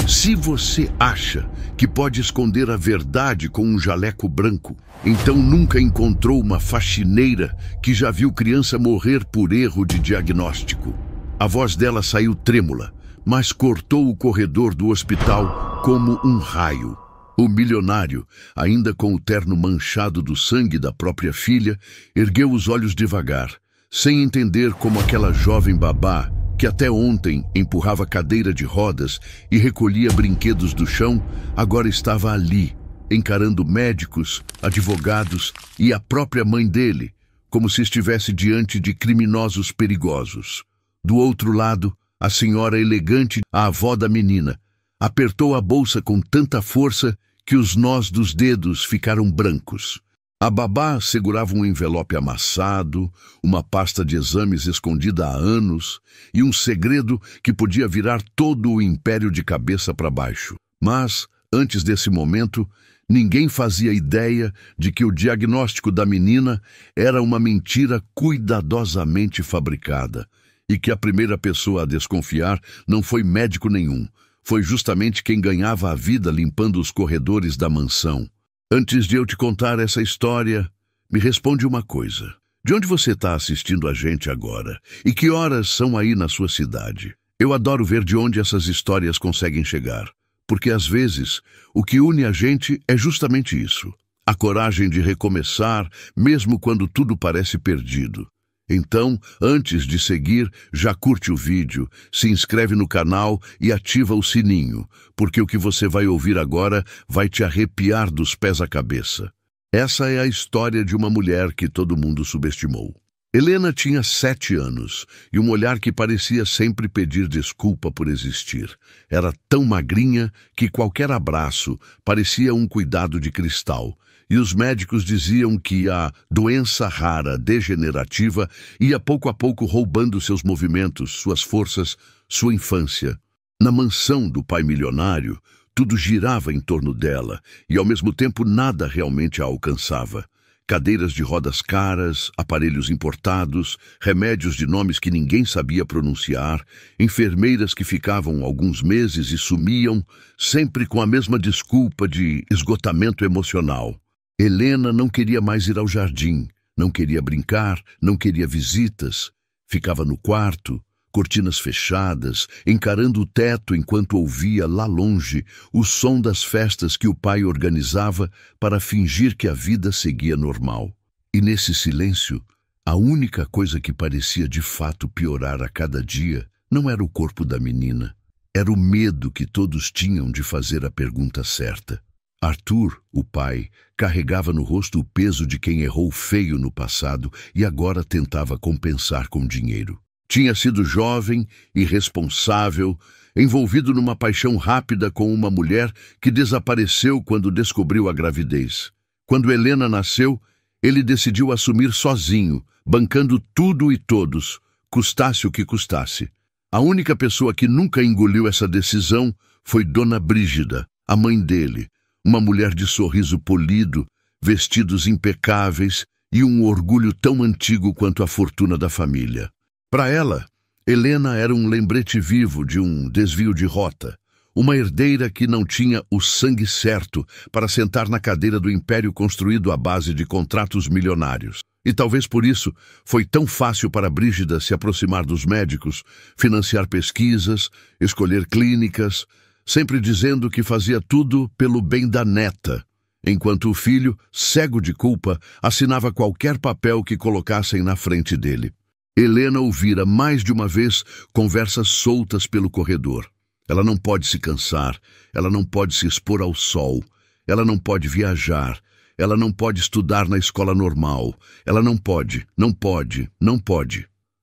Se você acha que pode esconder a verdade com um jaleco branco, então nunca encontrou uma faxineira que já viu criança morrer por erro de diagnóstico. A voz dela saiu trêmula, mas cortou o corredor do hospital como um raio. O milionário, ainda com o terno manchado do sangue da própria filha, ergueu os olhos devagar, sem entender como aquela jovem babá, que até ontem empurrava cadeira de rodas e recolhia brinquedos do chão, agora estava ali, encarando médicos, advogados e a própria mãe dele, como se estivesse diante de criminosos perigosos. Do outro lado, a senhora elegante, a avó da menina, apertou a bolsa com tanta força que os nós dos dedos ficaram brancos. A babá segurava um envelope amassado, uma pasta de exames escondida há anos e um segredo que podia virar todo o império de cabeça para baixo. Mas, antes desse momento, ninguém fazia ideia de que o diagnóstico da menina era uma mentira cuidadosamente fabricada e que a primeira pessoa a desconfiar não foi médico nenhum, foi justamente quem ganhava a vida limpando os corredores da mansão. Antes de eu te contar essa história, me responde uma coisa. De onde você está assistindo a gente agora? E que horas são aí na sua cidade? Eu adoro ver de onde essas histórias conseguem chegar, porque às vezes o que une a gente é justamente isso. A coragem de recomeçar, mesmo quando tudo parece perdido. Então, antes de seguir, já curte o vídeo, se inscreve no canal e ativa o sininho, porque o que você vai ouvir agora vai te arrepiar dos pés à cabeça. Essa é a história de uma mulher que todo mundo subestimou. Helena tinha 7 anos e um olhar que parecia sempre pedir desculpa por existir. Era tão magrinha que qualquer abraço parecia um cuidado de cristal. E os médicos diziam que a doença rara degenerativa ia pouco a pouco roubando seus movimentos, suas forças, sua infância. Na mansão do pai milionário, tudo girava em torno dela e ao mesmo tempo nada realmente a alcançava. Cadeiras de rodas caras, aparelhos importados, remédios de nomes que ninguém sabia pronunciar, enfermeiras que ficavam alguns meses e sumiam, sempre com a mesma desculpa de esgotamento emocional. Helena não queria mais ir ao jardim, não queria brincar, não queria visitas. Ficava no quarto, cortinas fechadas, encarando o teto enquanto ouvia lá longe o som das festas que o pai organizava para fingir que a vida seguia normal. E nesse silêncio, a única coisa que parecia de fato piorar a cada dia não era o corpo da menina, era o medo que todos tinham de fazer a pergunta certa. Arthur, o pai, carregava no rosto o peso de quem errou feio no passado e agora tentava compensar com dinheiro. Tinha sido jovem, irresponsável, envolvido numa paixão rápida com uma mulher que desapareceu quando descobriu a gravidez. Quando Helena nasceu, ele decidiu assumir sozinho, bancando tudo e todos, custasse o que custasse. A única pessoa que nunca engoliu essa decisão foi Dona Brígida, a mãe dele, uma mulher de sorriso polido, vestidos impecáveis e um orgulho tão antigo quanto a fortuna da família. Para ela, Helena era um lembrete vivo de um desvio de rota, uma herdeira que não tinha o sangue certo para sentar na cadeira do império construído à base de contratos milionários. E talvez por isso foi tão fácil para Brígida se aproximar dos médicos, financiar pesquisas, escolher clínicas, sempre dizendo que fazia tudo pelo bem da neta, enquanto o filho, cego de culpa, assinava qualquer papel que colocassem na frente dele. Helena ouvira mais de uma vez conversas soltas pelo corredor. Ela não pode se cansar, ela não pode se expor ao sol, ela não pode viajar, ela não pode estudar na escola normal, ela não pode.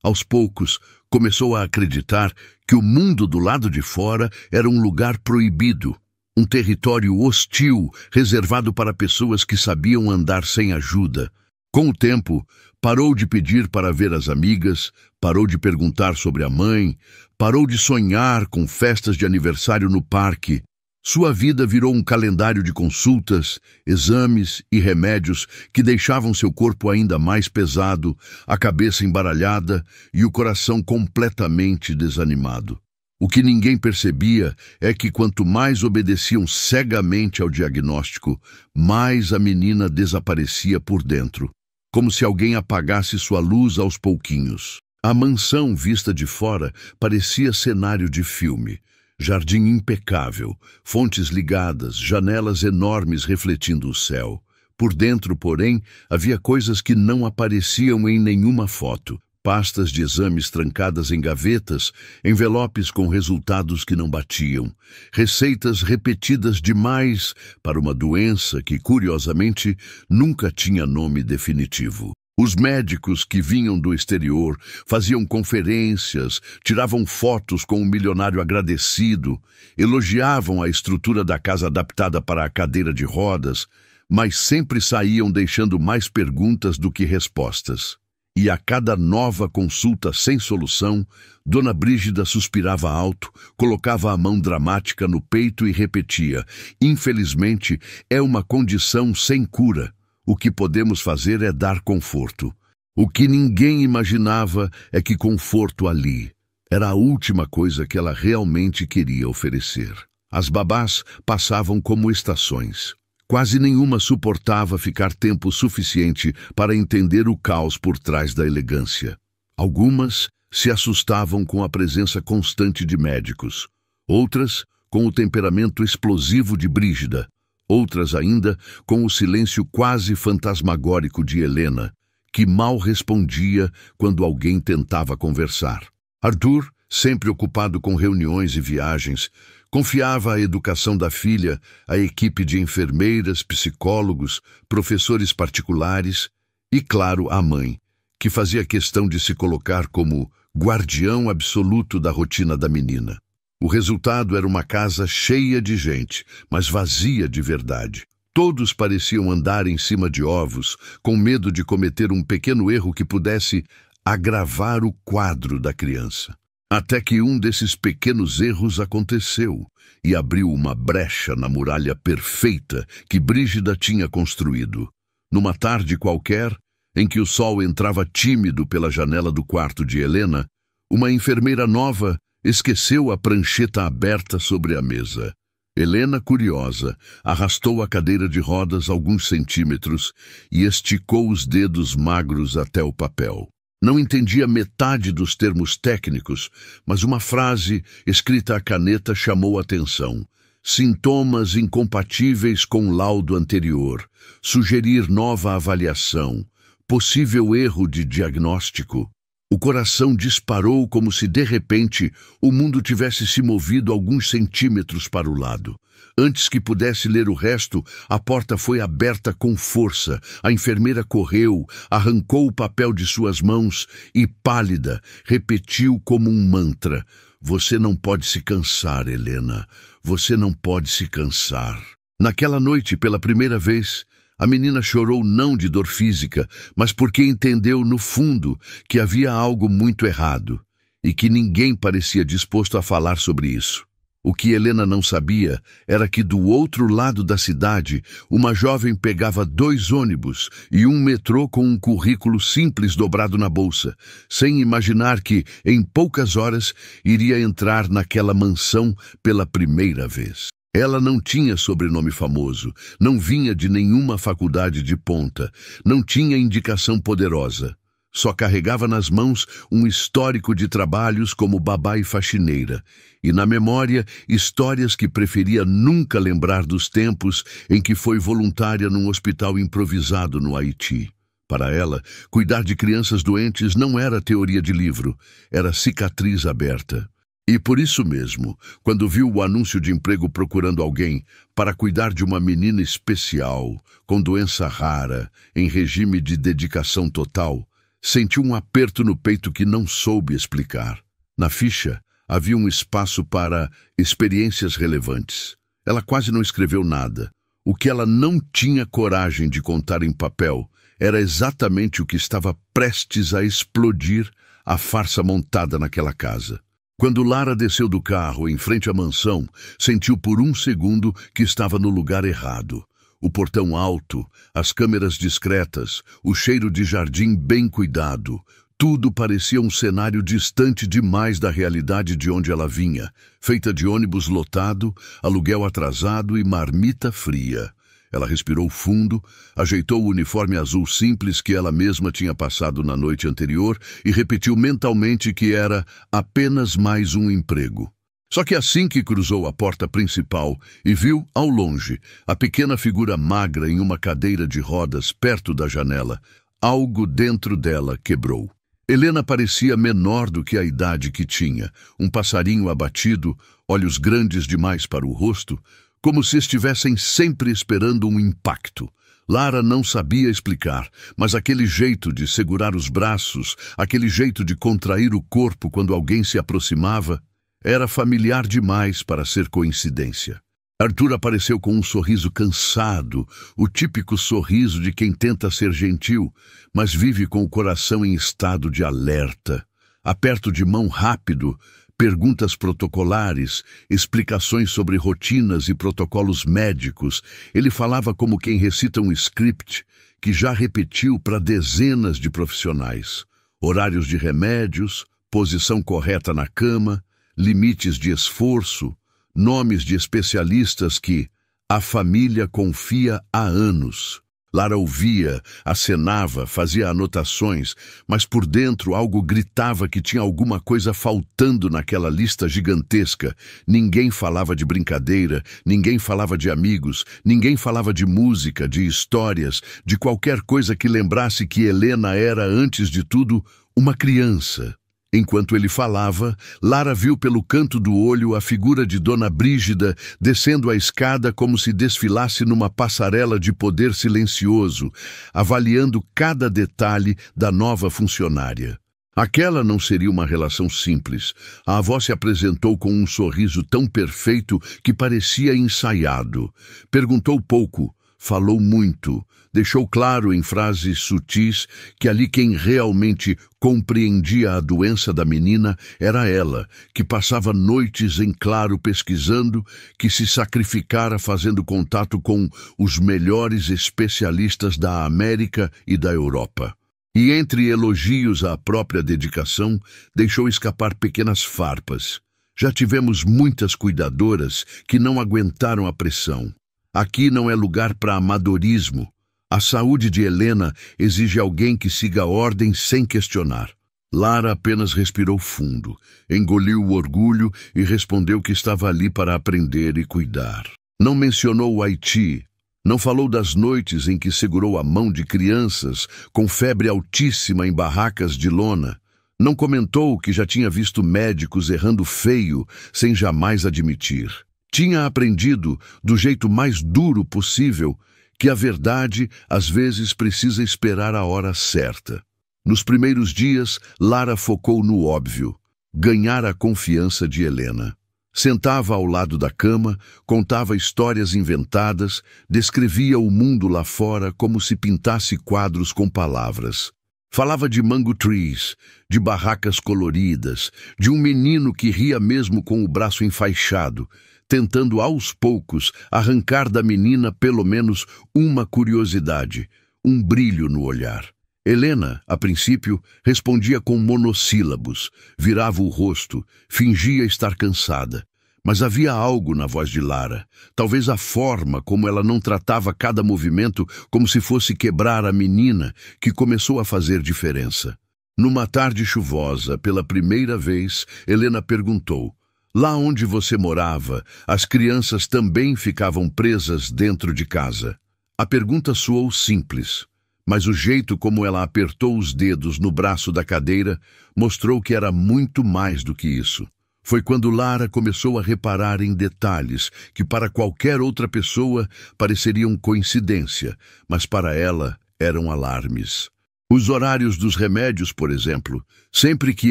Aos poucos, começou a acreditar que o mundo do lado de fora era um lugar proibido, um território hostil reservado para pessoas que sabiam andar sem ajuda. Com o tempo, parou de pedir para ver as amigas, parou de perguntar sobre a mãe, parou de sonhar com festas de aniversário no parque. Sua vida virou um calendário de consultas, exames e remédios que deixavam seu corpo ainda mais pesado, a cabeça embaralhada e o coração completamente desanimado. O que ninguém percebia é que quanto mais obedeciam cegamente ao diagnóstico, mais a menina desaparecia por dentro, como se alguém apagasse sua luz aos pouquinhos. A mansão, vista de fora, parecia cenário de filme. Jardim impecável, fontes ligadas, janelas enormes refletindo o céu. Por dentro, porém, havia coisas que não apareciam em nenhuma foto. Pastas de exames trancadas em gavetas, envelopes com resultados que não batiam, receitas repetidas demais para uma doença que, curiosamente, nunca tinha nome definitivo. Os médicos que vinham do exterior faziam conferências, tiravam fotos com um milionário agradecido, elogiavam a estrutura da casa adaptada para a cadeira de rodas, mas sempre saíam deixando mais perguntas do que respostas. E a cada nova consulta sem solução, Dona Brígida suspirava alto, colocava a mão dramática no peito e repetia: "Infelizmente, é uma condição sem cura. O que podemos fazer é dar conforto." O que ninguém imaginava é que conforto ali era a última coisa que ela realmente queria oferecer. As babás passavam como estações. Quase nenhuma suportava ficar tempo suficiente para entender o caos por trás da elegância. Algumas se assustavam com a presença constante de médicos. Outras, com o temperamento explosivo de Brígida. Outras ainda, com o silêncio quase fantasmagórico de Helena, que mal respondia quando alguém tentava conversar. Arthur, sempre ocupado com reuniões e viagens, confiava a educação da filha à equipe de enfermeiras, psicólogos, professores particulares e, claro, à mãe, que fazia questão de se colocar como guardião absoluto da rotina da menina. O resultado era uma casa cheia de gente, mas vazia de verdade. Todos pareciam andar em cima de ovos, com medo de cometer um pequeno erro que pudesse agravar o quadro da criança. Até que um desses pequenos erros aconteceu e abriu uma brecha na muralha perfeita que Brígida tinha construído. Numa tarde qualquer, em que o sol entrava tímido pela janela do quarto de Helena, uma enfermeira nova esqueceu a prancheta aberta sobre a mesa. Helena, curiosa, arrastou a cadeira de rodas alguns centímetros e esticou os dedos magros até o papel. Não entendia metade dos termos técnicos, mas uma frase escrita à caneta chamou a atenção. Sintomas incompatíveis com o laudo anterior. Sugerir nova avaliação. Possível erro de diagnóstico. O coração disparou como se, de repente, o mundo tivesse se movido alguns centímetros para o lado. Antes que pudesse ler o resto, a porta foi aberta com força. A enfermeira correu, arrancou o papel de suas mãos e, pálida, repetiu como um mantra: "Você não pode se cansar, Helena. Você não pode se cansar." Naquela noite, pela primeira vez, a menina chorou não de dor física, mas porque entendeu, no fundo, que havia algo muito errado e que ninguém parecia disposto a falar sobre isso. O que Helena não sabia era que do outro lado da cidade, uma jovem pegava 2 ônibus e um metrô com um currículo simples dobrado na bolsa, sem imaginar que, em poucas horas, iria entrar naquela mansão pela primeira vez. Ela não tinha sobrenome famoso, não vinha de nenhuma faculdade de ponta, não tinha indicação poderosa. Só carregava nas mãos um histórico de trabalhos como babá e faxineira, e na memória histórias que preferia nunca lembrar dos tempos em que foi voluntária num hospital improvisado no Haiti. Para ela, cuidar de crianças doentes não era teoria de livro, era cicatriz aberta. E por isso mesmo, quando viu o anúncio de emprego procurando alguém para cuidar de uma menina especial, com doença rara, em regime de dedicação total, sentiu um aperto no peito que não soube explicar. Na ficha, havia um espaço para experiências relevantes. Ela quase não escreveu nada. O que ela não tinha coragem de contar em papel era exatamente o que estava prestes a explodir a farsa montada naquela casa. Quando Lara desceu do carro em frente à mansão, sentiu por um segundo que estava no lugar errado. O portão alto, as câmeras discretas, o cheiro de jardim bem cuidado, Tudo parecia um cenário distante demais da realidade de onde ela vinha, feita de ônibus lotado, aluguel atrasado e marmita fria. Ela respirou fundo, ajeitou o uniforme azul simples que ela mesma tinha passado na noite anterior e repetiu mentalmente que era apenas mais um emprego. Só que assim que cruzou a porta principal e viu, ao longe, a pequena figura magra em uma cadeira de rodas perto da janela, algo dentro dela quebrou. Helena parecia menor do que a idade que tinha, um passarinho abatido, olhos grandes demais para o rosto, como se estivessem sempre esperando um impacto. Lara não sabia explicar, mas aquele jeito de segurar os braços, aquele jeito de contrair o corpo quando alguém se aproximava, era familiar demais para ser coincidência. Arthur apareceu com um sorriso cansado, o típico sorriso de quem tenta ser gentil, mas vive com o coração em estado de alerta. Aperto de mão rápido, perguntas protocolares, explicações sobre rotinas e protocolos médicos. Ele falava como quem recita um script que já repetiu para dezenas de profissionais. Horários de remédios, posição correta na cama, limites de esforço, nomes de especialistas que a família confia há anos. Lara ouvia, acenava, fazia anotações, mas por dentro algo gritava que tinha alguma coisa faltando naquela lista gigantesca. Ninguém falava de brincadeira, ninguém falava de amigos, ninguém falava de música, de histórias, de qualquer coisa que lembrasse que Helena era, antes de tudo, uma criança. Enquanto ele falava, Lara viu pelo canto do olho a figura de Dona Brígida descendo a escada como se desfilasse numa passarela de poder silencioso, avaliando cada detalhe da nova funcionária. Aquela não seria uma relação simples. A avó se apresentou com um sorriso tão perfeito que parecia ensaiado. Perguntou pouco, falou muito. Deixou claro em frases sutis que ali quem realmente compreendia a doença da menina era ela, que passava noites em claro pesquisando, que se sacrificara fazendo contato com os melhores especialistas da América e da Europa. E entre elogios à própria dedicação, deixou escapar pequenas farpas. Já tivemos muitas cuidadoras que não aguentaram a pressão. Aqui não é lugar para amadorismo. A saúde de Helena exige alguém que siga a ordem sem questionar. Lara apenas respirou fundo, engoliu o orgulho e respondeu que estava ali para aprender e cuidar. Não mencionou o Haiti, não falou das noites em que segurou a mão de crianças com febre altíssima em barracas de lona. Não comentou que já tinha visto médicos errando feio sem jamais admitir. Tinha aprendido, do jeito mais duro possível, que a verdade, às vezes, precisa esperar a hora certa. Nos primeiros dias, Lara focou no óbvio, ganhar a confiança de Helena. Sentava ao lado da cama, contava histórias inventadas, descrevia o mundo lá fora como se pintasse quadros com palavras. Falava de mango trees, de barracas coloridas, de um menino que ria mesmo com o braço enfaixado, tentando aos poucos arrancar da menina pelo menos uma curiosidade, um brilho no olhar. Helena, a princípio, respondia com monossílabos, virava o rosto, fingia estar cansada. Mas havia algo na voz de Lara, talvez a forma como ela não tratava cada movimento como se fosse quebrar a menina, que começou a fazer diferença. Numa tarde chuvosa, pela primeira vez, Helena perguntou: "Lá onde você morava, as crianças também ficavam presas dentro de casa?" A pergunta soou simples, mas o jeito como ela apertou os dedos no braço da cadeira mostrou que era muito mais do que isso. Foi quando Lara começou a reparar em detalhes que para qualquer outra pessoa pareceriam coincidência, mas para ela eram alarmes. Os horários dos remédios, por exemplo. Sempre que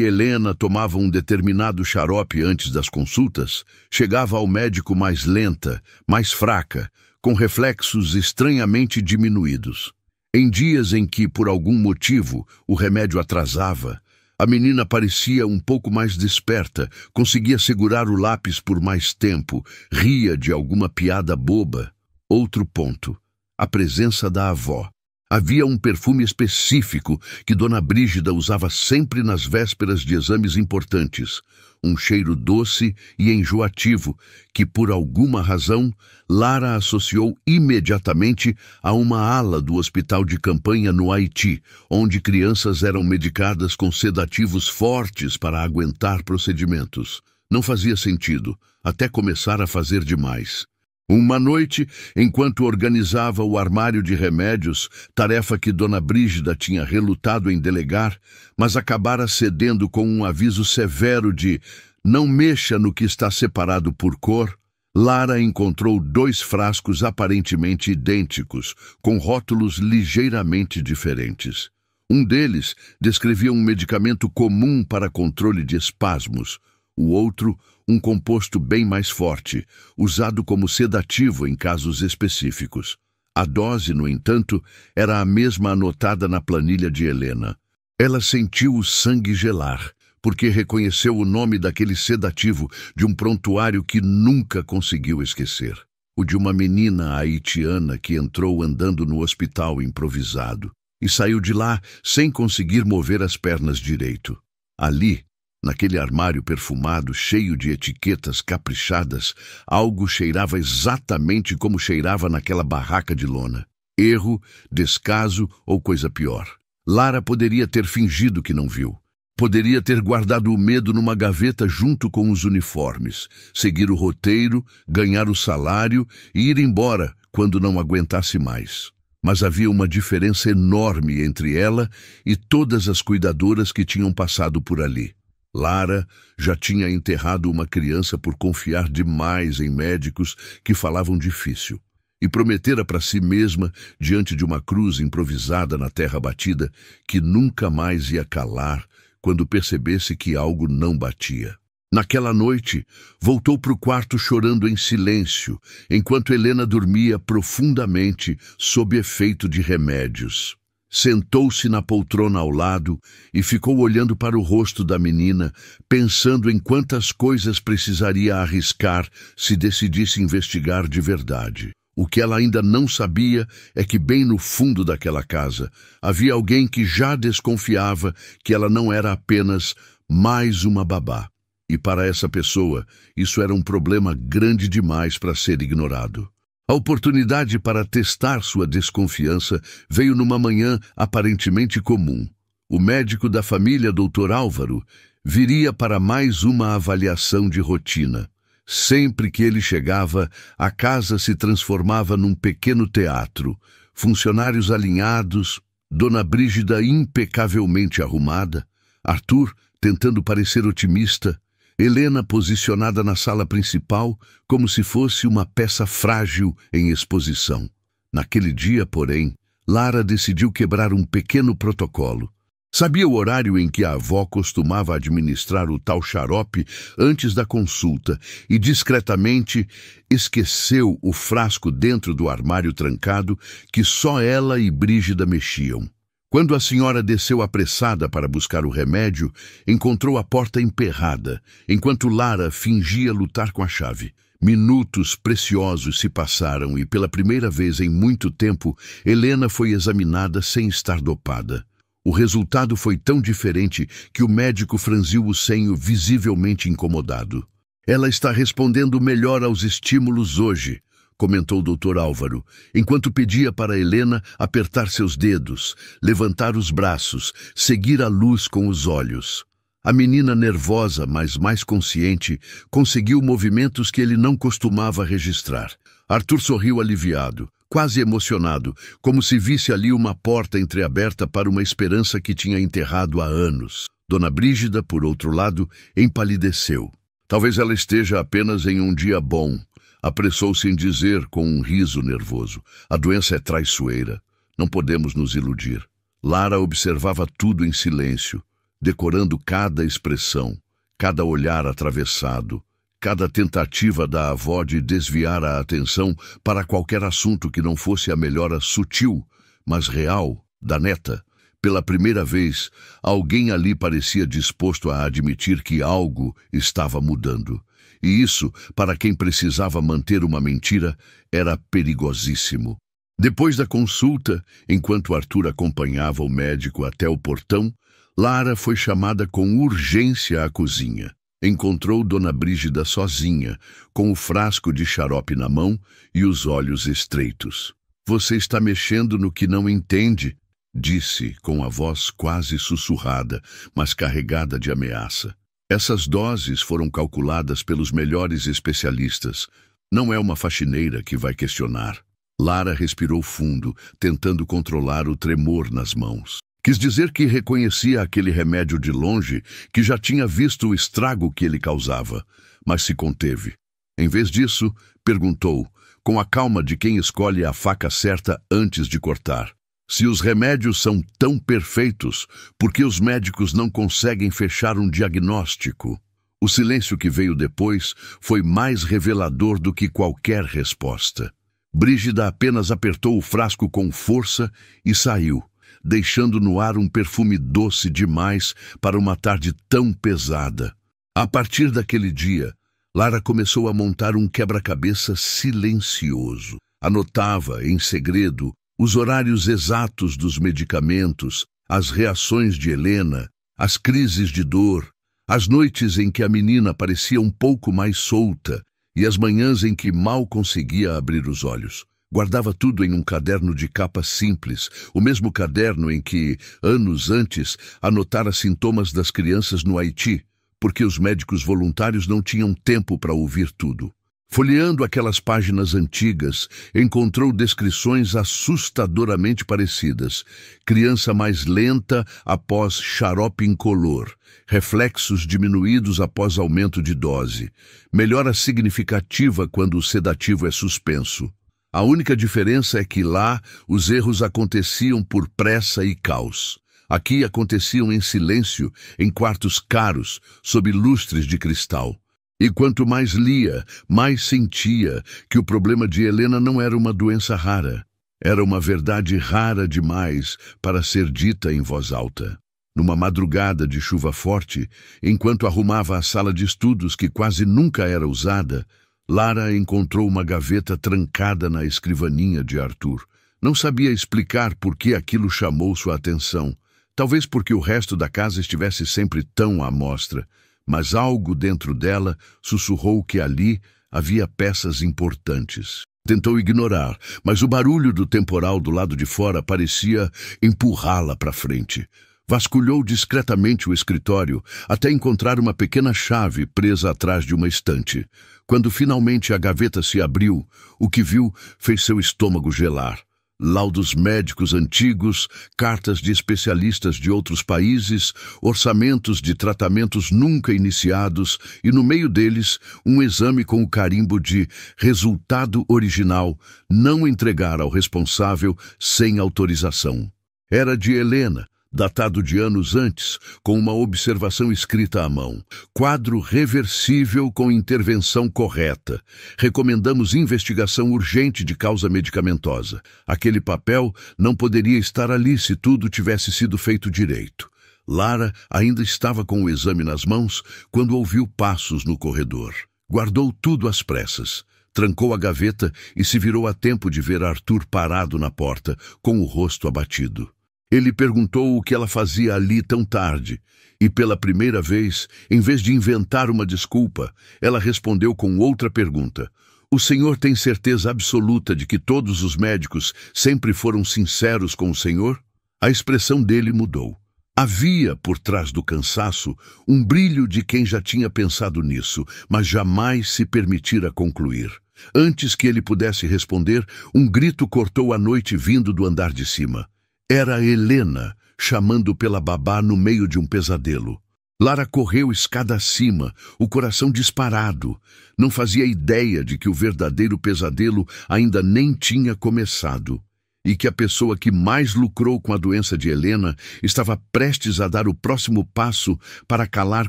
Helena tomava um determinado xarope antes das consultas, chegava ao médico mais lenta, mais fraca, com reflexos estranhamente diminuídos. Em dias em que, por algum motivo, o remédio atrasava, a menina parecia um pouco mais desperta, conseguia segurar o lápis por mais tempo, ria de alguma piada boba. Outro ponto: a presença da avó. Havia um perfume específico que Dona Brígida usava sempre nas vésperas de exames importantes. Um cheiro doce e enjoativo que, por alguma razão, Lara associou imediatamente a uma ala do hospital de campanha no Haiti, onde crianças eram medicadas com sedativos fortes para aguentar procedimentos. Não fazia sentido, até começar a fazer demais. Uma noite, enquanto organizava o armário de remédios, tarefa que Dona Brígida tinha relutado em delegar, mas acabara cedendo com um aviso severo de "não mexa no que está separado por cor", Lara encontrou 2 frascos aparentemente idênticos, com rótulos ligeiramente diferentes. Um deles descrevia um medicamento comum para controle de espasmos, o outro, um composto bem mais forte, usado como sedativo em casos específicos. A dose, no entanto, era a mesma anotada na planilha de Helena. Ela sentiu o sangue gelar, porque reconheceu o nome daquele sedativo de um prontuário que nunca conseguiu esquecer. O de uma menina haitiana que entrou andando no hospital improvisado e saiu de lá sem conseguir mover as pernas direito. Ali, naquele armário perfumado, cheio de etiquetas caprichadas, algo cheirava exatamente como cheirava naquela barraca de lona. Erro, descaso ou coisa pior. Lara poderia ter fingido que não viu. Poderia ter guardado o medo numa gaveta junto com os uniformes, seguir o roteiro, ganhar o salário e ir embora quando não aguentasse mais. Mas havia uma diferença enorme entre ela e todas as cuidadoras que tinham passado por ali. Lara já tinha enterrado uma criança por confiar demais em médicos que falavam difícil e prometera para si mesma, diante de uma cruz improvisada na terra batida, que nunca mais ia calar quando percebesse que algo não batia. Naquela noite, voltou para o quarto chorando em silêncio, enquanto Helena dormia profundamente sob efeito de remédios. Sentou-se na poltrona ao lado e ficou olhando para o rosto da menina, pensando em quantas coisas precisaria arriscar se decidisse investigar de verdade. O que ela ainda não sabia é que bem no fundo daquela casa havia alguém que já desconfiava que ela não era apenas mais uma babá. E para essa pessoa, isso era um problema grande demais para ser ignorado. A oportunidade para testar sua desconfiança veio numa manhã aparentemente comum. O médico da família, Dr. Álvaro, viria para mais uma avaliação de rotina. Sempre que ele chegava, a casa se transformava num pequeno teatro. Funcionários alinhados, Dona Brígida impecavelmente arrumada, Arthur tentando parecer otimista, Helena posicionada na sala principal como se fosse uma peça frágil em exposição. Naquele dia, porém, Lara decidiu quebrar um pequeno protocolo. Sabia o horário em que a avó costumava administrar o tal xarope antes da consulta e discretamente esqueceu o frasco dentro do armário trancado que só ela e Brígida mexiam. Quando a senhora desceu apressada para buscar o remédio, encontrou a porta emperrada, enquanto Lara fingia lutar com a chave. Minutos preciosos se passaram e, pela primeira vez em muito tempo, Helena foi examinada sem estar dopada. O resultado foi tão diferente que o médico franziu o senho visivelmente incomodado. "Ela está respondendo melhor aos estímulos hoje", comentou o Dr. Álvaro, enquanto pedia para Helena apertar seus dedos, levantar os braços, seguir a luz com os olhos. A menina, nervosa, mas mais consciente, conseguiu movimentos que ele não costumava registrar. Arthur sorriu aliviado, quase emocionado, como se visse ali uma porta entreaberta para uma esperança que tinha enterrado há anos. Dona Brígida, por outro lado, empalideceu. "Talvez ela esteja apenas em um dia bom", apressou-se em dizer com um riso nervoso. "A doença é traiçoeira. Não podemos nos iludir." Lara observava tudo em silêncio, decorando cada expressão, cada olhar atravessado, cada tentativa da avó de desviar a atenção para qualquer assunto que não fosse a melhora sutil, mas real, da neta. Pela primeira vez, alguém ali parecia disposto a admitir que algo estava mudando. E isso, para quem precisava manter uma mentira, era perigosíssimo. Depois da consulta, enquanto Arthur acompanhava o médico até o portão, Lara foi chamada com urgência à cozinha. Encontrou Dona Brígida sozinha, com o frasco de xarope na mão e os olhos estreitos. "Você está mexendo no que não entende", disse com a voz quase sussurrada, mas carregada de ameaça. "Essas doses foram calculadas pelos melhores especialistas. Não é uma faxineira que vai questionar." Lara respirou fundo, tentando controlar o tremor nas mãos. Quis dizer que reconhecia aquele remédio de longe, que já tinha visto o estrago que ele causava, mas se conteve. Em vez disso, perguntou, com a calma de quem escolhe a faca certa antes de cortar: "Se os remédios são tão perfeitos, por que os médicos não conseguem fechar um diagnóstico?" O silêncio que veio depois foi mais revelador do que qualquer resposta. Brígida apenas apertou o frasco com força e saiu, deixando no ar um perfume doce demais para uma tarde tão pesada. A partir daquele dia, Lara começou a montar um quebra-cabeça silencioso. Anotava, em segredo, os horários exatos dos medicamentos, as reações de Helena, as crises de dor, as noites em que a menina parecia um pouco mais solta e as manhãs em que mal conseguia abrir os olhos. Guardava tudo em um caderno de capa simples, o mesmo caderno em que, anos antes, anotara sintomas das crianças no Haiti, porque os médicos voluntários não tinham tempo para ouvir tudo. Folheando aquelas páginas antigas, encontrou descrições assustadoramente parecidas. Criança mais lenta após xarope incolor, reflexos diminuídos após aumento de dose, melhora significativa quando o sedativo é suspenso. A única diferença é que lá os erros aconteciam por pressa e caos. Aqui aconteciam em silêncio, em quartos caros, sob lustres de cristal. E quanto mais lia, mais sentia que o problema de Helena não era uma doença rara. Era uma verdade rara demais para ser dita em voz alta. Numa madrugada de chuva forte, enquanto arrumava a sala de estudos que quase nunca era usada, Lara encontrou uma gaveta trancada na escrivaninha de Arthur. Não sabia explicar por que aquilo chamou sua atenção. Talvez porque o resto da casa estivesse sempre tão à mostra. Mas algo dentro dela sussurrou que ali havia peças importantes. Tentou ignorar, mas o barulho do temporal do lado de fora parecia empurrá-la para frente. Vasculhou discretamente o escritório até encontrar uma pequena chave presa atrás de uma estante. Quando finalmente a gaveta se abriu, o que viu fez seu estômago gelar. Laudos médicos antigos, cartas de especialistas de outros países, orçamentos de tratamentos nunca iniciados e, no meio deles, um exame com o carimbo de resultado original, não entregar ao responsável sem autorização. Era de Helena, datado de anos antes, com uma observação escrita à mão. Quadro reversível com intervenção correta. Recomendamos investigação urgente de causa medicamentosa. Aquele papel não poderia estar ali se tudo tivesse sido feito direito. Lara ainda estava com o exame nas mãos quando ouviu passos no corredor. Guardou tudo às pressas. Trancou a gaveta e se virou a tempo de ver Arthur parado na porta, com o rosto abatido. Ele perguntou o que ela fazia ali tão tarde, e pela primeira vez, em vez de inventar uma desculpa, ela respondeu com outra pergunta. "O senhor tem certeza absoluta de que todos os médicos sempre foram sinceros com o senhor?" A expressão dele mudou. Havia, por trás do cansaço, um brilho de quem já tinha pensado nisso, mas jamais se permitira concluir. Antes que ele pudesse responder, um grito cortou a noite vindo do andar de cima. Era Helena, chamando pela babá no meio de um pesadelo. Lara correu escada acima, o coração disparado. Não fazia ideia de que o verdadeiro pesadelo ainda nem tinha começado. E que a pessoa que mais lucrou com a doença de Helena estava prestes a dar o próximo passo para calar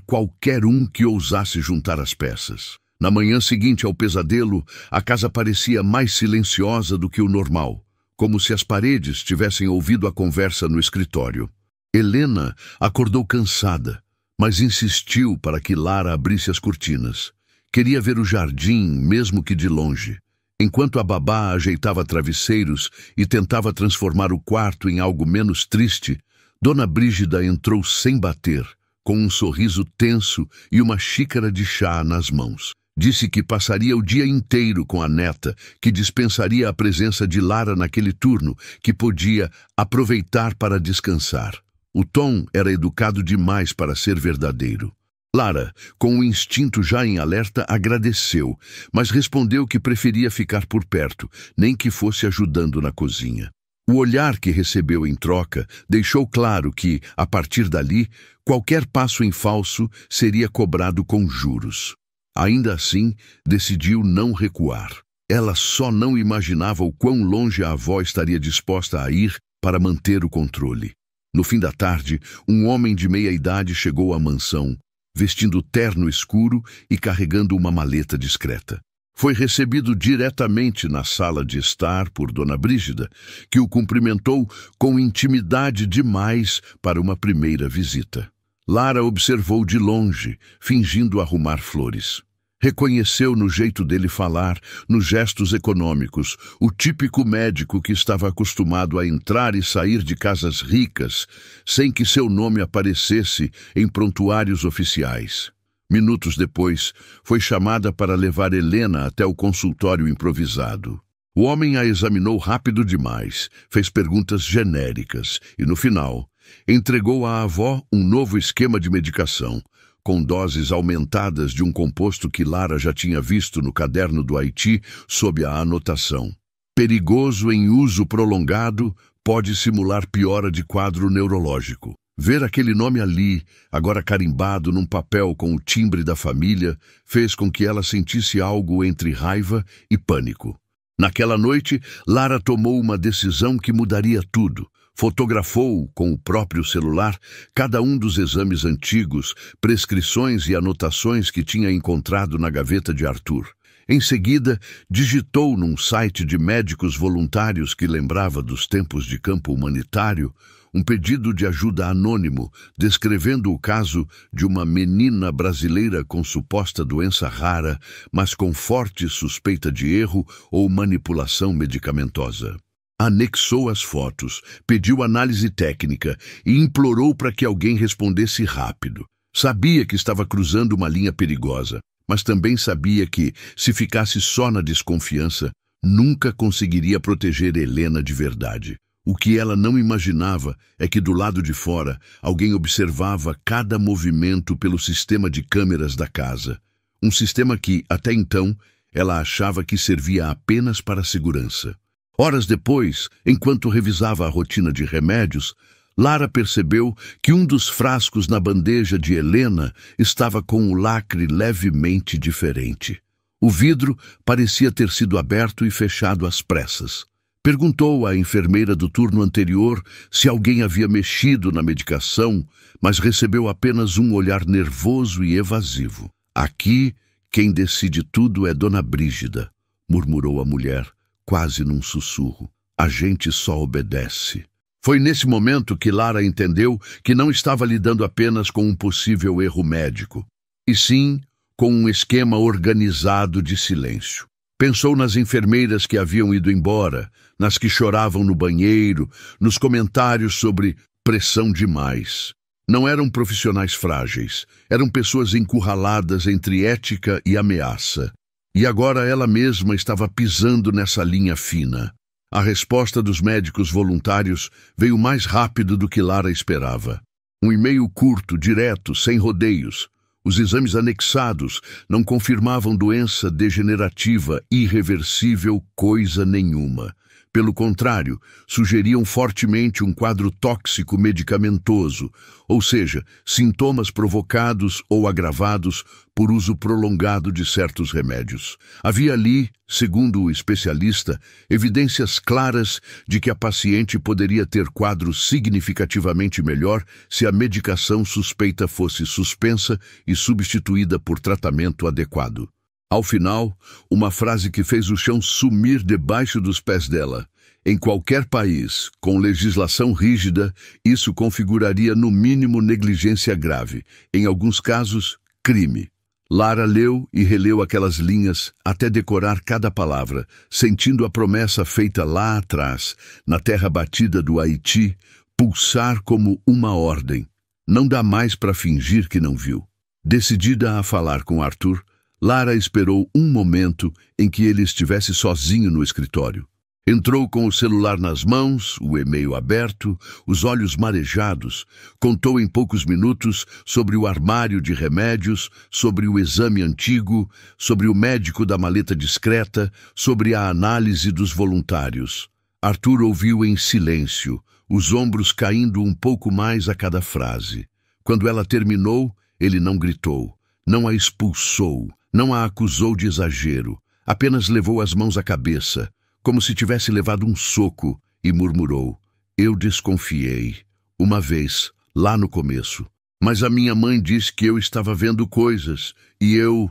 qualquer um que ousasse juntar as peças. Na manhã seguinte ao pesadelo, a casa parecia mais silenciosa do que o normal, como se as paredes tivessem ouvido a conversa no escritório. Helena acordou cansada, mas insistiu para que Lara abrisse as cortinas. Queria ver o jardim, mesmo que de longe. Enquanto a babá ajeitava travesseiros e tentava transformar o quarto em algo menos triste, Dona Brígida entrou sem bater, com um sorriso tenso e uma xícara de chá nas mãos. Disse que passaria o dia inteiro com a neta, que dispensaria a presença de Lara naquele turno, que podia aproveitar para descansar. O tom era educado demais para ser verdadeiro. Lara, com o instinto já em alerta, agradeceu, mas respondeu que preferia ficar por perto, nem que fosse ajudando na cozinha. O olhar que recebeu em troca deixou claro que, a partir dali, qualquer passo em falso seria cobrado com juros. Ainda assim, decidiu não recuar. Ela só não imaginava o quão longe a avó estaria disposta a ir para manter o controle. No fim da tarde, um homem de meia-idade chegou à mansão, vestindo terno escuro e carregando uma maleta discreta. Foi recebido diretamente na sala de estar por Dona Brígida, que o cumprimentou com intimidade demais para uma primeira visita. Lara observou de longe, fingindo arrumar flores. Reconheceu no jeito dele falar, nos gestos econômicos, o típico médico que estava acostumado a entrar e sair de casas ricas, sem que seu nome aparecesse em prontuários oficiais. Minutos depois, foi chamada para levar Helena até o consultório improvisado. O homem a examinou rápido demais, fez perguntas genéricas e, no final, entregou à avó um novo esquema de medicação, com doses aumentadas de um composto que Lara já tinha visto no caderno do Haiti sob a anotação: perigoso em uso prolongado, pode simular piora de quadro neurológico. Ver aquele nome ali, agora carimbado num papel com o timbre da família, fez com que ela sentisse algo entre raiva e pânico. Naquela noite, Lara tomou uma decisão que mudaria tudo. Fotografou, com o próprio celular, cada um dos exames antigos, prescrições e anotações que tinha encontrado na gaveta de Arthur. Em seguida, digitou num site de médicos voluntários que lembrava dos tempos de campo humanitário um pedido de ajuda anônimo, descrevendo o caso de uma menina brasileira com suposta doença rara, mas com forte suspeita de erro ou manipulação medicamentosa. Anexou as fotos, pediu análise técnica e implorou para que alguém respondesse rápido. Sabia que estava cruzando uma linha perigosa, mas também sabia que, se ficasse só na desconfiança, nunca conseguiria proteger Helena de verdade. O que ela não imaginava é que do lado de fora, alguém observava cada movimento pelo sistema de câmeras da casa. Um sistema que, até então, ela achava que servia apenas para segurança. Horas depois, enquanto revisava a rotina de remédios, Lara percebeu que um dos frascos na bandeja de Helena estava com o lacre levemente diferente. O vidro parecia ter sido aberto e fechado às pressas. Perguntou à enfermeira do turno anterior se alguém havia mexido na medicação, mas recebeu apenas um olhar nervoso e evasivo. Aqui, quem decide tudo é Dona Brígida, murmurou a mulher, quase num sussurro. A gente só obedece. Foi nesse momento que Lara entendeu que não estava lidando apenas com um possível erro médico, e sim com um esquema organizado de silêncio. Pensou nas enfermeiras que haviam ido embora, nas que choravam no banheiro, nos comentários sobre pressão demais. Não eram profissionais frágeis, eram pessoas encurraladas entre ética e ameaça. E agora ela mesma estava pisando nessa linha fina. A resposta dos médicos voluntários veio mais rápido do que Lara esperava. Um e-mail curto, direto, sem rodeios. Os exames anexados não confirmavam doença degenerativa irreversível coisa nenhuma. Pelo contrário, sugeriam fortemente um quadro tóxico medicamentoso, ou seja, sintomas provocados ou agravados por uso prolongado de certos remédios. Havia ali, segundo o especialista, evidências claras de que a paciente poderia ter quadro significativamente melhor se a medicação suspeita fosse suspensa e substituída por tratamento adequado. Ao final, uma frase que fez o chão sumir debaixo dos pés dela. Em qualquer país, com legislação rígida, isso configuraria no mínimo negligência grave, em alguns casos, crime. Lara leu e releu aquelas linhas até decorar cada palavra, sentindo a promessa feita lá atrás, na terra batida do Haiti, pulsar como uma ordem. Não dá mais para fingir que não viu. Decidida a falar com Arthur, Lara esperou um momento em que ele estivesse sozinho no escritório. Entrou com o celular nas mãos, o e-mail aberto, os olhos marejados. Contou em poucos minutos sobre o armário de remédios, sobre o exame antigo, sobre o médico da maleta discreta, sobre a análise dos voluntários. Arthur ouviu em silêncio, os ombros caindo um pouco mais a cada frase. Quando ela terminou, ele não gritou, não a expulsou, não a acusou de exagero, apenas levou as mãos à cabeça, como se tivesse levado um soco, e murmurou: "Eu desconfiei, uma vez, lá no começo. Mas a minha mãe disse que eu estava vendo coisas, e eu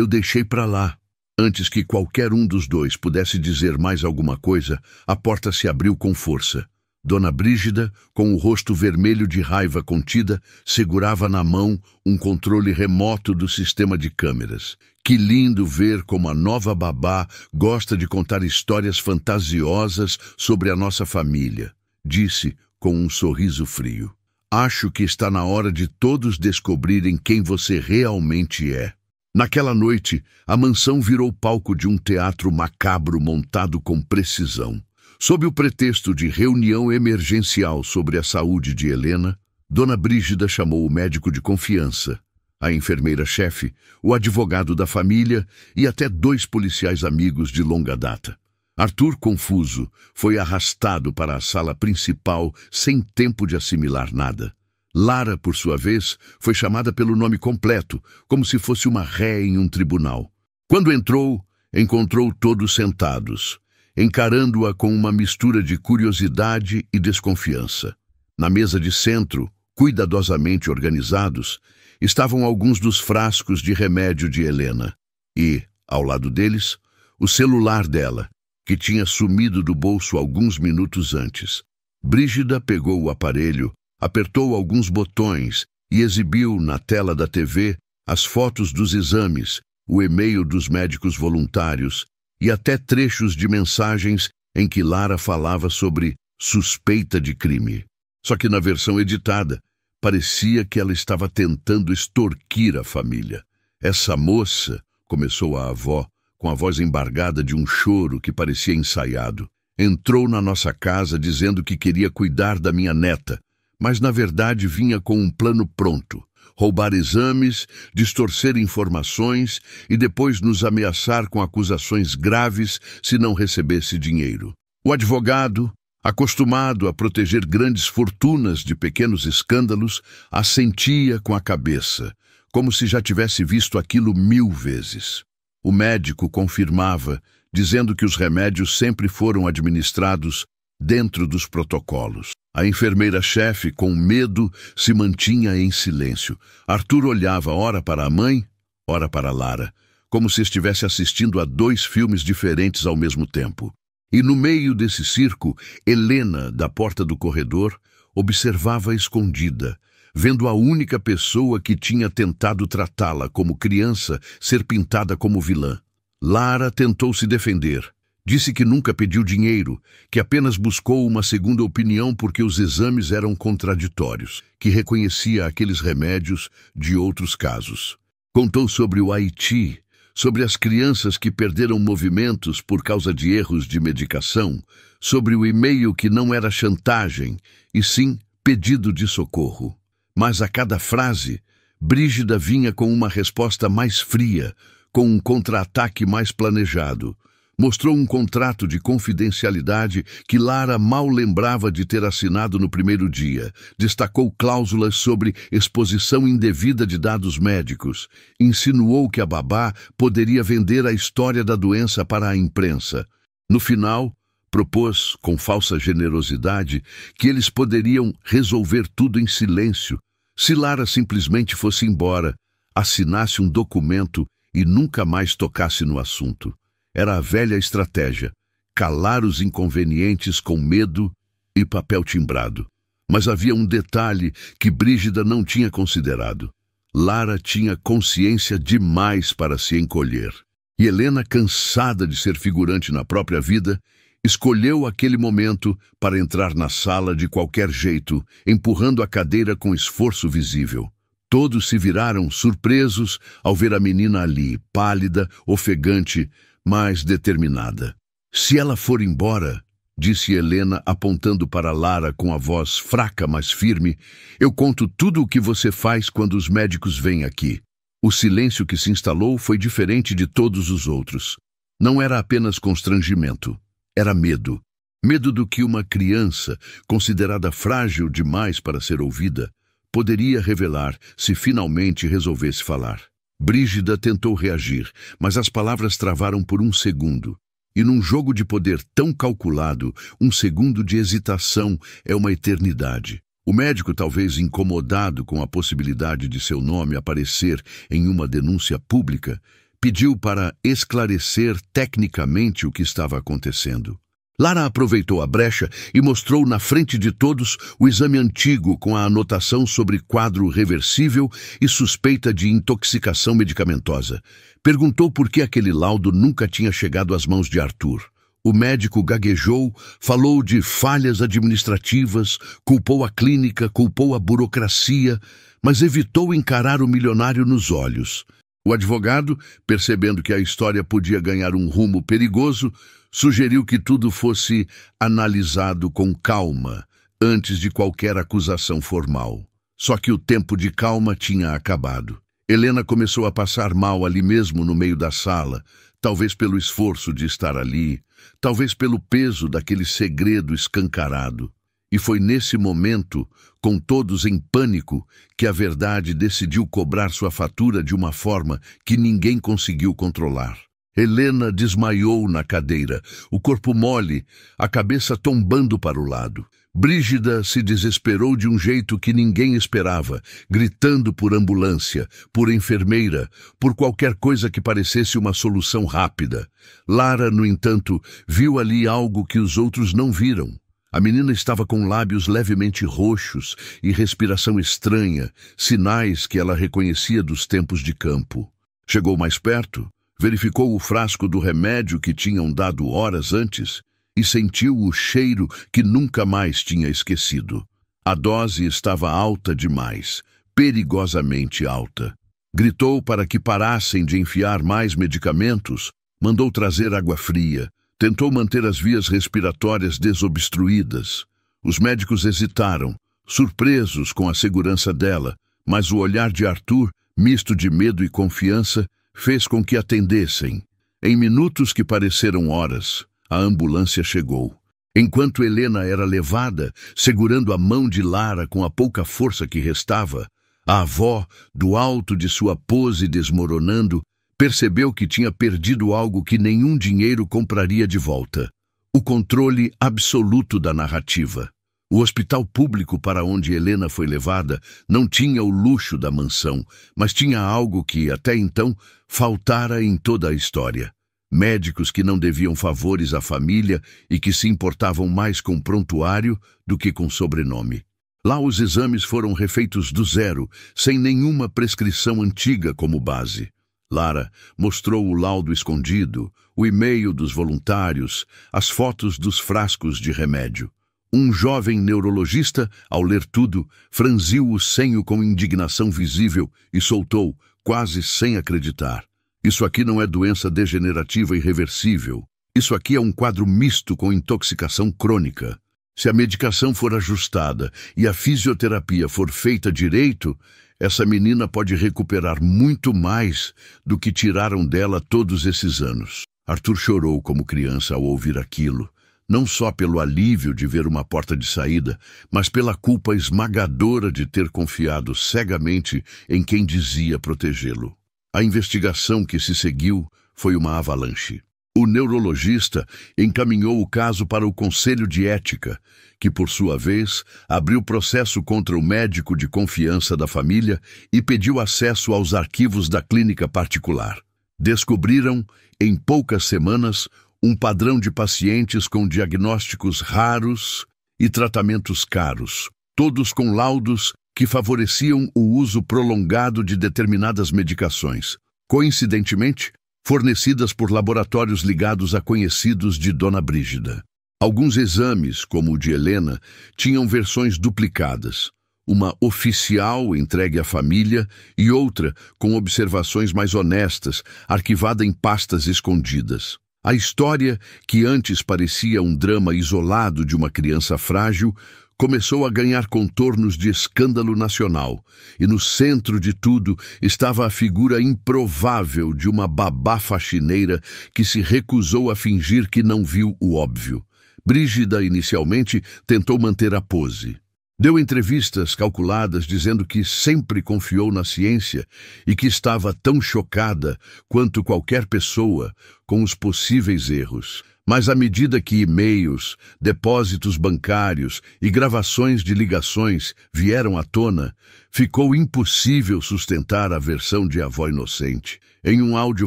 deixei para lá." Antes que qualquer um dos dois pudesse dizer mais alguma coisa, a porta se abriu com força. Dona Brígida, com o rosto vermelho de raiva contida, segurava na mão um controle remoto do sistema de câmeras. Que lindo ver como a nova babá gosta de contar histórias fantasiosas sobre a nossa família, disse com um sorriso frio. Acho que está na hora de todos descobrirem quem você realmente é. Naquela noite, a mansão virou palco de um teatro macabro montado com precisão. Sob o pretexto de reunião emergencial sobre a saúde de Helena, Dona Brígida chamou o médico de confiança, a enfermeira-chefe, o advogado da família e até 2 policiais amigos de longa data. Arthur, confuso, foi arrastado para a sala principal sem tempo de assimilar nada. Lara, por sua vez, foi chamada pelo nome completo, como se fosse uma ré em um tribunal. Quando entrou, encontrou todos sentados, encarando-a com uma mistura de curiosidade e desconfiança. Na mesa de centro, cuidadosamente organizados, estavam alguns dos frascos de remédio de Helena e, ao lado deles, o celular dela, que tinha sumido do bolso alguns minutos antes. Brígida pegou o aparelho, apertou alguns botões e exibiu na tela da TV as fotos dos exames, o e-mail dos médicos voluntários e até trechos de mensagens em que Lara falava sobre suspeita de crime. Só que na versão editada, parecia que ela estava tentando extorquir a família. "Essa moça", começou a avó, com a voz embargada de um choro que parecia ensaiado, "entrou na nossa casa dizendo que queria cuidar da minha neta, mas na verdade vinha com um plano pronto. Roubar exames, distorcer informações e depois nos ameaçar com acusações graves se não recebesse dinheiro." O advogado, acostumado a proteger grandes fortunas de pequenos escândalos, assentia com a cabeça, como se já tivesse visto aquilo 1000 vezes. O médico confirmava, dizendo que os remédios sempre foram administrados dentro dos protocolos. A enfermeira-chefe, com medo, se mantinha em silêncio. Arthur olhava ora para a mãe, ora para Lara, como se estivesse assistindo a 2 filmes diferentes ao mesmo tempo. E no meio desse circo, Helena, da porta do corredor, observava escondida, vendo a única pessoa que tinha tentado tratá-la como criança ser pintada como vilã. Lara tentou se defender. Disse que nunca pediu dinheiro, que apenas buscou uma segunda opinião porque os exames eram contraditórios, que reconhecia aqueles remédios de outros casos. Contou sobre o Haiti, sobre as crianças que perderam movimentos por causa de erros de medicação, sobre o e-mail que não era chantagem, e sim pedido de socorro. Mas a cada frase, Brígida vinha com uma resposta mais fria, com um contra-ataque mais planejado. Mostrou um contrato de confidencialidade que Lara mal lembrava de ter assinado no primeiro dia. Destacou cláusulas sobre exposição indevida de dados médicos. Insinuou que a babá poderia vender a história da doença para a imprensa. No final, propôs, com falsa generosidade, que eles poderiam resolver tudo em silêncio, se Lara simplesmente fosse embora, assinasse um documento e nunca mais tocasse no assunto. Era a velha estratégia, calar os inconvenientes com medo e papel timbrado. Mas havia um detalhe que Brígida não tinha considerado. Lara tinha consciência demais para se encolher. E Helena, cansada de ser figurante na própria vida, escolheu aquele momento para entrar na sala de qualquer jeito, empurrando a cadeira com esforço visível. Todos se viraram surpresos ao ver a menina ali, pálida, ofegante, mas determinada. "Se ela for embora", disse Helena, apontando para Lara com a voz fraca, mas firme, "eu conto tudo o que você faz quando os médicos vêm aqui." O silêncio que se instalou foi diferente de todos os outros. Não era apenas constrangimento, era medo. Medo do que uma criança, considerada frágil demais para ser ouvida, poderia revelar se finalmente resolvesse falar. Brígida tentou reagir, mas as palavras travaram por um segundo. E num jogo de poder tão calculado, um segundo de hesitação é uma eternidade. O médico, talvez incomodado com a possibilidade de seu nome aparecer em uma denúncia pública, pediu para esclarecer tecnicamente o que estava acontecendo. Lara aproveitou a brecha e mostrou na frente de todos o exame antigo com a anotação sobre quadro reversível e suspeita de intoxicação medicamentosa. Perguntou por que aquele laudo nunca tinha chegado às mãos de Arthur. O médico gaguejou, falou de falhas administrativas, culpou a clínica, culpou a burocracia, mas evitou encarar o milionário nos olhos. O advogado, percebendo que a história podia ganhar um rumo perigoso, sugeriu que tudo fosse analisado com calma, antes de qualquer acusação formal. Só que o tempo de calma tinha acabado. Helena começou a passar mal ali mesmo no meio da sala, talvez pelo esforço de estar ali, talvez pelo peso daquele segredo escancarado. E foi nesse momento, com todos em pânico, que a verdade decidiu cobrar sua fatura de uma forma que ninguém conseguiu controlar. Helena desmaiou na cadeira, o corpo mole, a cabeça tombando para o lado. Brígida se desesperou de um jeito que ninguém esperava, gritando por ambulância, por enfermeira, por qualquer coisa que parecesse uma solução rápida. Lara, no entanto, viu ali algo que os outros não viram. A menina estava com lábios levemente roxos e respiração estranha, sinais que ela reconhecia dos tempos de campo. Chegou mais perto, verificou o frasco do remédio que tinham dado horas antes e sentiu o cheiro que nunca mais tinha esquecido. A dose estava alta demais, perigosamente alta. Gritou para que parassem de enfiar mais medicamentos, mandou trazer água fria, tentou manter as vias respiratórias desobstruídas. Os médicos hesitaram, surpresos com a segurança dela, mas o olhar de Arthur, misto de medo e confiança, fez com que atendessem. Em minutos que pareceram horas, a ambulância chegou. Enquanto Helena era levada, segurando a mão de Lara com a pouca força que restava, a avó, do alto de sua pose desmoronando, percebeu que tinha perdido algo que nenhum dinheiro compraria de volta: o controle absoluto da narrativa. O hospital público para onde Helena foi levada não tinha o luxo da mansão, mas tinha algo que, até então, faltara em toda a história. Médicos que não deviam favores à família e que se importavam mais com prontuário do que com sobrenome. Lá os exames foram refeitos do zero, sem nenhuma prescrição antiga como base. Lara mostrou o laudo escondido, o e-mail dos voluntários, as fotos dos frascos de remédio. Um jovem neurologista, ao ler tudo, franziu o senho com indignação visível e soltou, quase sem acreditar: "Isso aqui não é doença degenerativa irreversível. Isso aqui é um quadro misto com intoxicação crônica. Se a medicação for ajustada e a fisioterapia for feita direito, essa menina pode recuperar muito mais do que tiraram dela todos esses anos." Arthur chorou como criança ao ouvir aquilo, não só pelo alívio de ver uma porta de saída, mas pela culpa esmagadora de ter confiado cegamente em quem dizia protegê-lo. A investigação que se seguiu foi uma avalanche. O neurologista encaminhou o caso para o Conselho de Ética, que, por sua vez, abriu processo contra o médico de confiança da família e pediu acesso aos arquivos da clínica particular. Descobriram, em poucas semanas, um padrão de pacientes com diagnósticos raros e tratamentos caros, todos com laudos que favoreciam o uso prolongado de determinadas medicações, coincidentemente, fornecidas por laboratórios ligados a conhecidos de Dona Brígida. Alguns exames, como o de Helena, tinham versões duplicadas, uma oficial entregue à família e outra com observações mais honestas, arquivada em pastas escondidas. A história, que antes parecia um drama isolado de uma criança frágil, começou a ganhar contornos de escândalo nacional, e no centro de tudo estava a figura improvável de uma babá faxineira que se recusou a fingir que não viu o óbvio. Brígida, inicialmente, tentou manter a pose. Deu entrevistas calculadas dizendo que sempre confiou na ciência e que estava tão chocada quanto qualquer pessoa com os possíveis erros. Mas à medida que e-mails, depósitos bancários e gravações de ligações vieram à tona, ficou impossível sustentar a versão de avó inocente. Em um áudio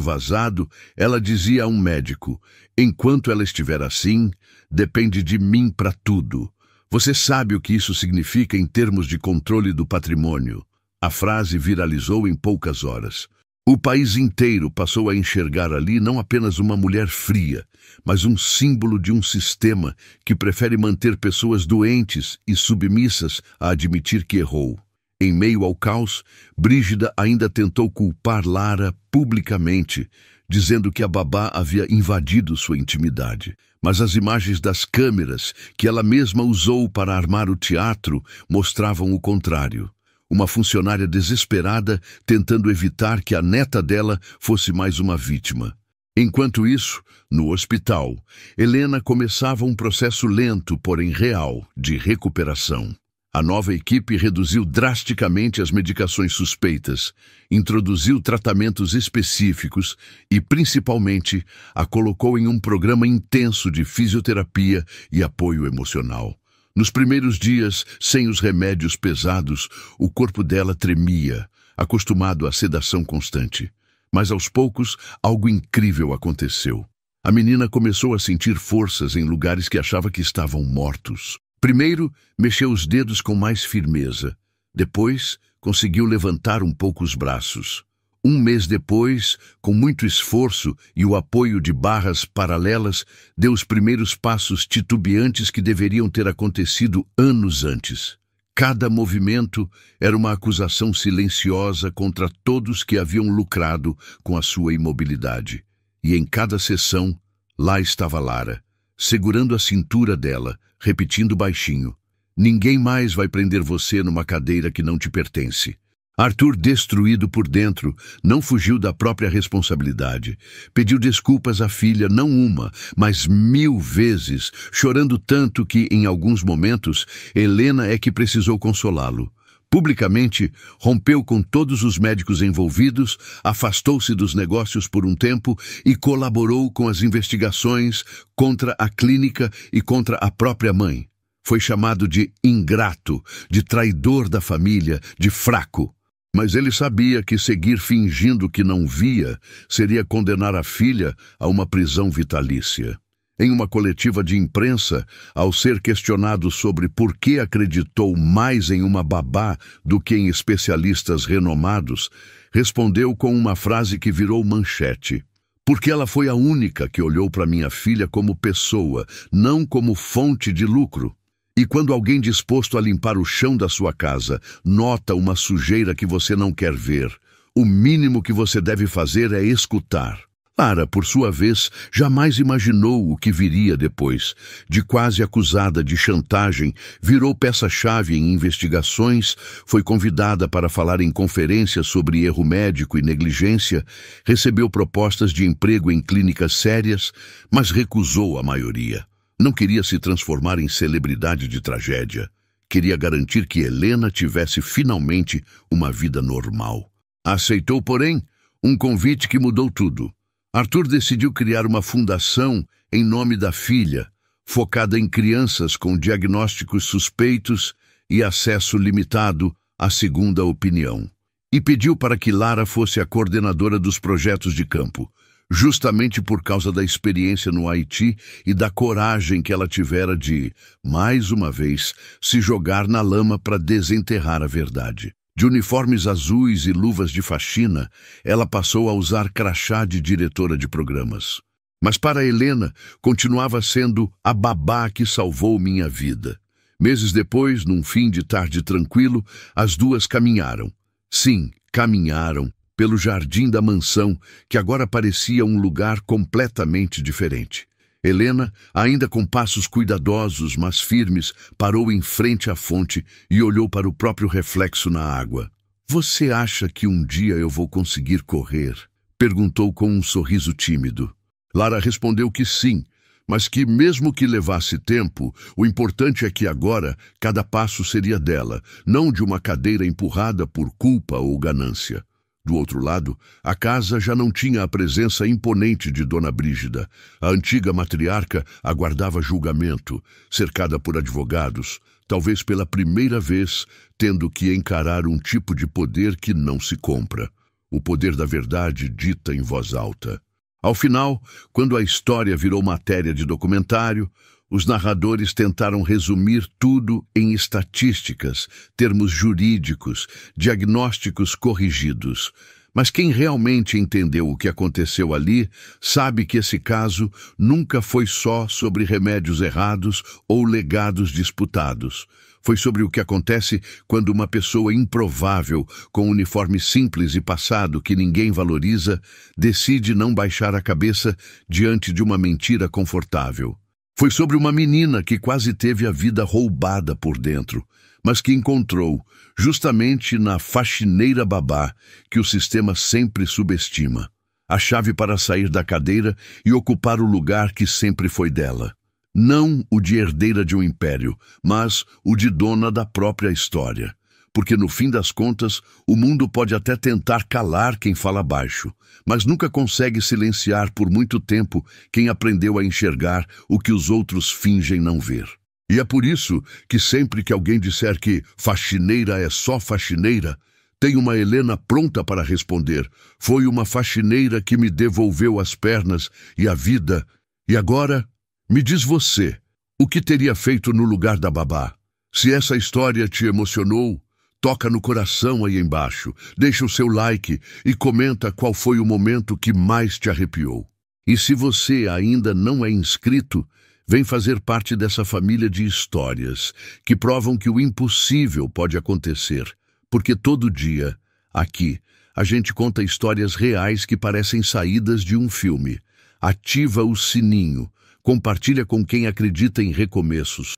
vazado, ela dizia a um médico: "Enquanto ela estiver assim, depende de mim para tudo. Você sabe o que isso significa em termos de controle do patrimônio." A frase viralizou em poucas horas. O país inteiro passou a enxergar ali não apenas uma mulher fria, mas um símbolo de um sistema que prefere manter pessoas doentes e submissas a admitir que errou. Em meio ao caos, Brígida ainda tentou culpar Lara publicamente, dizendo que a babá havia invadido sua intimidade. Mas as imagens das câmeras que ela mesma usou para armar o teatro mostravam o contrário. Uma funcionária desesperada tentando evitar que a neta dela fosse mais uma vítima. Enquanto isso, no hospital, Helena começava um processo lento, porém real, de recuperação. A nova equipe reduziu drasticamente as medicações suspeitas, introduziu tratamentos específicos e, principalmente, a colocou em um programa intenso de fisioterapia e apoio emocional. Nos primeiros dias, sem os remédios pesados, o corpo dela tremia, acostumado à sedação constante. Mas aos poucos, algo incrível aconteceu. A menina começou a sentir forças em lugares que achava que estavam mortos. Primeiro, mexeu os dedos com mais firmeza. Depois, conseguiu levantar um pouco os braços. Um mês depois, com muito esforço e o apoio de barras paralelas, deu os primeiros passos titubeantes que deveriam ter acontecido anos antes. Cada movimento era uma acusação silenciosa contra todos que haviam lucrado com a sua imobilidade. E em cada sessão, lá estava Lara, segurando a cintura dela, repetindo baixinho: "Ninguém mais vai prender você numa cadeira que não te pertence." Arthur, destruído por dentro, não fugiu da própria responsabilidade. Pediu desculpas à filha não uma, mas 1000 vezes, chorando tanto que, em alguns momentos, Helena é que precisou consolá-lo. Publicamente, rompeu com todos os médicos envolvidos, afastou-se dos negócios por um tempo e colaborou com as investigações contra a clínica e contra a própria mãe. Foi chamado de ingrato, de traidor da família, de fraco. Mas ele sabia que seguir fingindo que não via seria condenar a filha a uma prisão vitalícia. Em uma coletiva de imprensa, ao ser questionado sobre por que acreditou mais em uma babá do que em especialistas renomados, respondeu com uma frase que virou manchete: "Porque ela foi a única que olhou para minha filha como pessoa, não como fonte de lucro." E quando alguém disposto a limpar o chão da sua casa nota uma sujeira que você não quer ver, o mínimo que você deve fazer é escutar. Lara, por sua vez, jamais imaginou o que viria depois. De quase acusada de chantagem, virou peça-chave em investigações, foi convidada para falar em conferências sobre erro médico e negligência, recebeu propostas de emprego em clínicas sérias, mas recusou a maioria. Não queria se transformar em celebridade de tragédia. Queria garantir que Helena tivesse finalmente uma vida normal. Aceitou, porém, um convite que mudou tudo. Arthur decidiu criar uma fundação em nome da filha, focada em crianças com diagnósticos suspeitos e acesso limitado à segunda opinião. E pediu para que Lara fosse a coordenadora dos projetos de campo. justamente por causa da experiência no Haiti e da coragem que ela tivera de, mais uma vez, se jogar na lama para desenterrar a verdade. De uniformes azuis e luvas de faxina, ela passou a usar crachá de diretora de programas. Mas para Helena, continuava sendo a babá que salvou minha vida. Meses depois, num fim de tarde tranquilo, as duas caminharam. Sim, caminharam pelo jardim da mansão, que agora parecia um lugar completamente diferente. Helena, ainda com passos cuidadosos, mas firmes, parou em frente à fonte e olhou para o próprio reflexo na água. "Você acha que um dia eu vou conseguir correr?" perguntou com um sorriso tímido. Lara respondeu que sim, mas que mesmo que levasse tempo, o importante é que agora cada passo seria dela, não de uma cadeira empurrada por culpa ou ganância. Do outro lado, a casa já não tinha a presença imponente de Dona Brígida. A antiga matriarca aguardava julgamento, cercada por advogados, talvez pela primeira vez tendo que encarar um tipo de poder que não se compra. O poder da verdade dita em voz alta. Ao final, quando a história virou matéria de documentário, os narradores tentaram resumir tudo em estatísticas, termos jurídicos, diagnósticos corrigidos. Mas quem realmente entendeu o que aconteceu ali, sabe que esse caso nunca foi só sobre remédios errados ou legados disputados. Foi sobre o que acontece quando uma pessoa improvável, com um uniforme simples e passado que ninguém valoriza, decide não baixar a cabeça diante de uma mentira confortável. Foi sobre uma menina que quase teve a vida roubada por dentro, mas que encontrou, justamente na faxineira babá, que o sistema sempre subestima, a chave para sair da cadeira e ocupar o lugar que sempre foi dela. Não o de herdeira de um império, mas o de dona da própria história. Porque, no fim das contas, o mundo pode até tentar calar quem fala baixo, mas nunca consegue silenciar por muito tempo quem aprendeu a enxergar o que os outros fingem não ver. E é por isso que sempre que alguém disser que faxineira é só faxineira, tem uma Helena pronta para responder: foi uma faxineira que me devolveu as pernas e a vida. E agora, me diz você, o que teria feito no lugar da babá? Se essa história te emocionou, toca no coração aí embaixo, deixa o seu like e comenta qual foi o momento que mais te arrepiou. E se você ainda não é inscrito, vem fazer parte dessa família de histórias que provam que o impossível pode acontecer, porque todo dia, aqui, a gente conta histórias reais que parecem saídas de um filme. Ativa o sininho, compartilha com quem acredita em recomeços.